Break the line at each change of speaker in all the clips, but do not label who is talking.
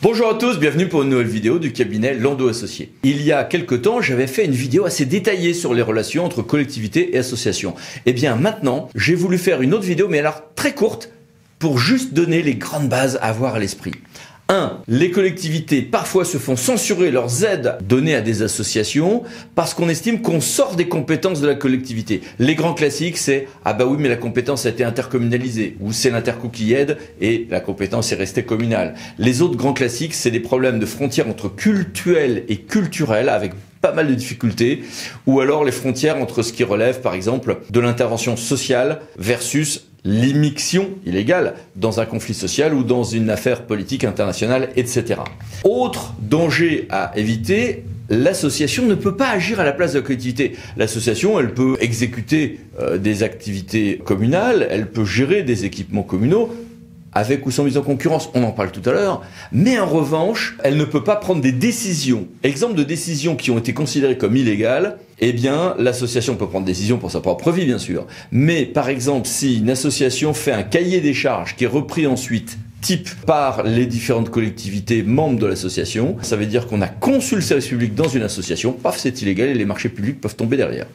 Bonjour à tous, bienvenue pour une nouvelle vidéo du cabinet Landau Associés. Il y a quelques temps, j'avais fait une vidéo assez détaillée sur les relations entre collectivités et associations. Et bien maintenant, j'ai voulu faire une autre vidéo, mais alors très courte, pour juste donner les grandes bases à avoir à l'esprit. 1. Les collectivités parfois se font censurer leurs aides données à des associations parce qu'on estime qu'on sort des compétences de la collectivité. Les grands classiques, c'est « Ah bah oui, mais la compétence a été intercommunalisée » ou « C'est l'interco qui aide et la compétence est restée communale ». Les autres grands classiques, c'est des problèmes de frontières entre cultuel et culturel avec pas mal de difficultés, ou alors les frontières entre ce qui relève, par exemple, de l'intervention sociale versus l'immixtion illégale dans un conflit social ou dans une affaire politique internationale, etc. Autre danger à éviter, l'association ne peut pas agir à la place de la collectivité. L'association, elle peut exécuter des activités communales, elle peut gérer des équipements communaux, avec ou sans mise en concurrence, on en parle tout à l'heure, mais en revanche, elle ne peut pas prendre des décisions. Exemple de décisions qui ont été considérées comme illégales, eh bien, l'association peut prendre des décisions pour sa propre vie, bien sûr. Mais, par exemple, si une association fait un cahier des charges qui est repris ensuite type par les différentes collectivités membres de l'association, ça veut dire qu'on a conçu le service public dans une association, paf, c'est illégal et les marchés publics peuvent tomber derrière.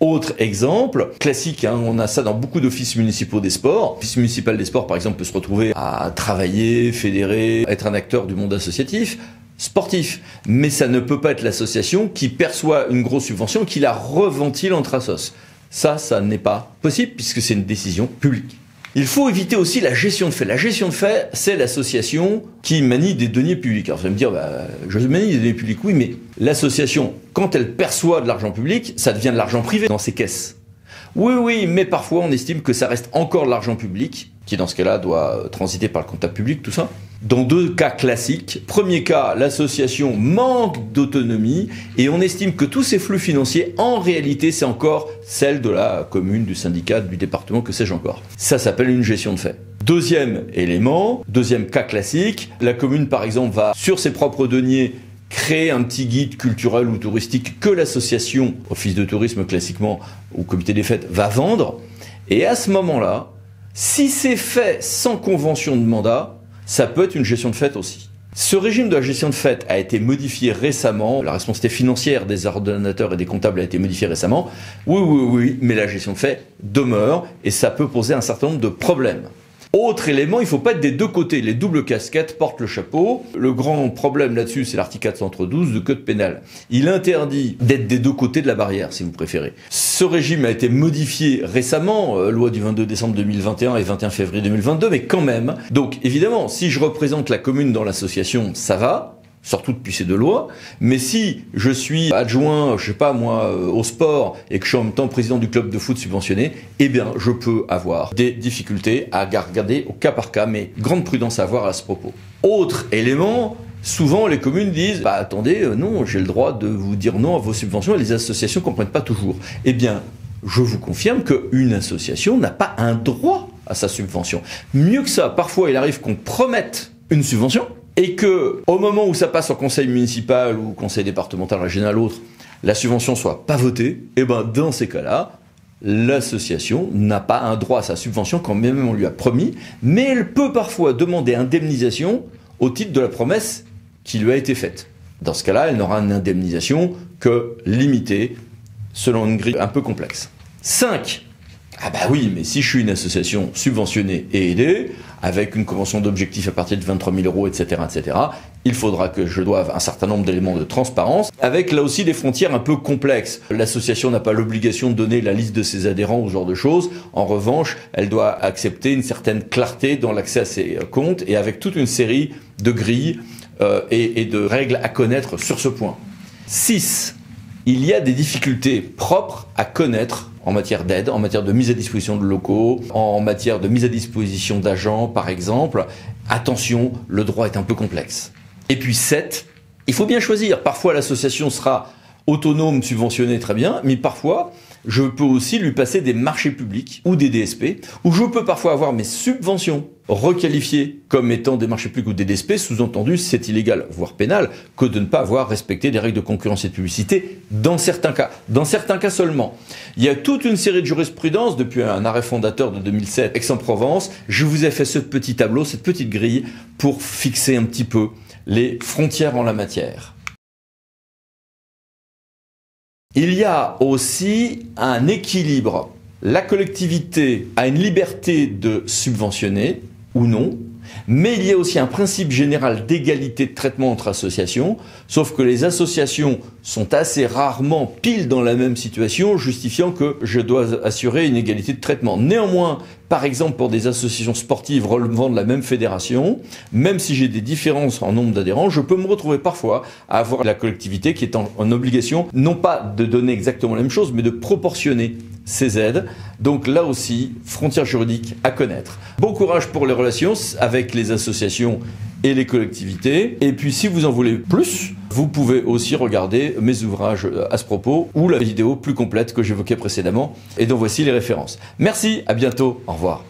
Autre exemple, classique, on a ça dans beaucoup d'offices municipaux des sports. L'office municipal des sports, par exemple, peut se retrouver à travailler, fédérer, être un acteur du monde associatif, sportif. Mais ça ne peut pas être l'association qui perçoit une grosse subvention et qui la reventile entre assos. Ça n'est pas possible puisque c'est une décision publique. Il faut éviter aussi la gestion de fait. La gestion de fait, c'est l'association qui manie des deniers publics. Alors vous allez me dire, je manie des deniers publics, oui, mais l'association, quand elle perçoit de l'argent public, ça devient de l'argent privé dans ses caisses. Oui, mais parfois on estime que ça reste encore de l'argent public, qui dans ce cas-là doit transiter par le comptable public, tout ça. Dans deux cas classiques. Premier cas, l'association manque d'autonomie et on estime que tous ces flux financiers, en réalité, c'est encore celle de la commune, du syndicat, du département, que sais-je encore. Ça s'appelle une gestion de fait. Deuxième élément, deuxième cas classique, la commune, par exemple, va, sur ses propres deniers, créer un petit guide culturel ou touristique que l'association, office de tourisme classiquement, ou comité des fêtes, va vendre. Et à ce moment-là, si c'est fait sans convention de mandat, ça peut être une gestion de fait aussi. Ce régime de la gestion de fait a été modifié récemment. La responsabilité financière des ordonnateurs et des comptables a été modifiée récemment. Oui, mais la gestion de fait demeure et ça peut poser un certain nombre de problèmes. Autre élément, il ne faut pas être des deux côtés. Les doubles casquettes portent le chapeau. Le grand problème là-dessus, c'est l'article 412 du Code pénal. Il interdit d'être des deux côtés de la barrière, si vous préférez. Ce régime a été modifié récemment, loi du 22 décembre 2021 et 21 février 2022, mais quand même. Donc évidemment, si je représente la commune dans l'association, ça va. Surtout depuis ces deux lois, mais si je suis adjoint, je sais pas moi, au sport et que je suis en même temps président du club de foot subventionné, eh bien je peux avoir des difficultés à regarder au cas par cas, mais grande prudence à avoir à ce propos. Autre élément, souvent les communes disent, attendez, non, j'ai le droit de vous dire non à vos subventions et les associations comprennent pas toujours. Eh bien, je vous confirme qu'une association n'a pas un droit à sa subvention. Mieux que ça, parfois il arrive qu'on promette une subvention, et que, au moment où ça passe au conseil municipal ou au conseil départemental, régional, autre, la subvention soit pas votée, et ben dans ces cas-là, l'association n'a pas un droit à sa subvention quand même on lui a promis, mais elle peut parfois demander indemnisation au titre de la promesse qui lui a été faite. Dans ce cas-là, elle n'aura une indemnisation que limitée, selon une grille un peu complexe. 5. Oui, mais si je suis une association subventionnée et aidée, avec une convention d'objectifs à partir de 23 000 euros, etc., il faudra que je doive un certain nombre d'éléments de transparence, avec là aussi des frontières un peu complexes. L'association n'a pas l'obligation de donner la liste de ses adhérents ou ce genre de choses. En revanche, elle doit accepter une certaine clarté dans l'accès à ses comptes et avec toute une série de grilles et de règles à connaître sur ce point. 6. Il y a des difficultés propres à connaître en matière d'aide, en matière de mise à disposition de locaux, en matière de mise à disposition d'agents, par exemple. Attention, le droit est un peu complexe. Et puis 7, il faut bien choisir. Parfois, l'association sera autonome, subventionnée, très bien, mais parfois, je peux aussi lui passer des marchés publics ou des DSP, où je peux parfois avoir mes subventions requalifiées comme étant des marchés publics ou des DSP, sous-entendu, c'est illégal, voire pénal, que de ne pas avoir respecté des règles de concurrence et de publicité dans certains cas seulement. Il y a toute une série de jurisprudences, depuis un arrêt fondateur de 2007, Aix-en-Provence, je vous ai fait ce petit tableau, cette petite grille, pour fixer un petit peu les frontières en la matière. Il y a aussi un équilibre. La collectivité a une liberté de subventionner ou non, mais il y a aussi un principe général d'égalité de traitement entre associations, sauf que les associations sont assez rarement pile dans la même situation, justifiant que je dois assurer une égalité de traitement. Néanmoins, par exemple pour des associations sportives relevant de la même fédération, même si j'ai des différences en nombre d'adhérents, je peux me retrouver parfois à avoir la collectivité qui est en obligation, non pas de donner exactement la même chose, mais de proportionner ces aides. Donc là aussi, frontières juridiques à connaître. Bon courage pour les relations avec les associations et les collectivités. Et puis si vous en voulez plus, vous pouvez aussi regarder mes ouvrages à ce propos ou la vidéo plus complète que j'évoquais précédemment. Et donc voici les références. Merci, à bientôt, au revoir.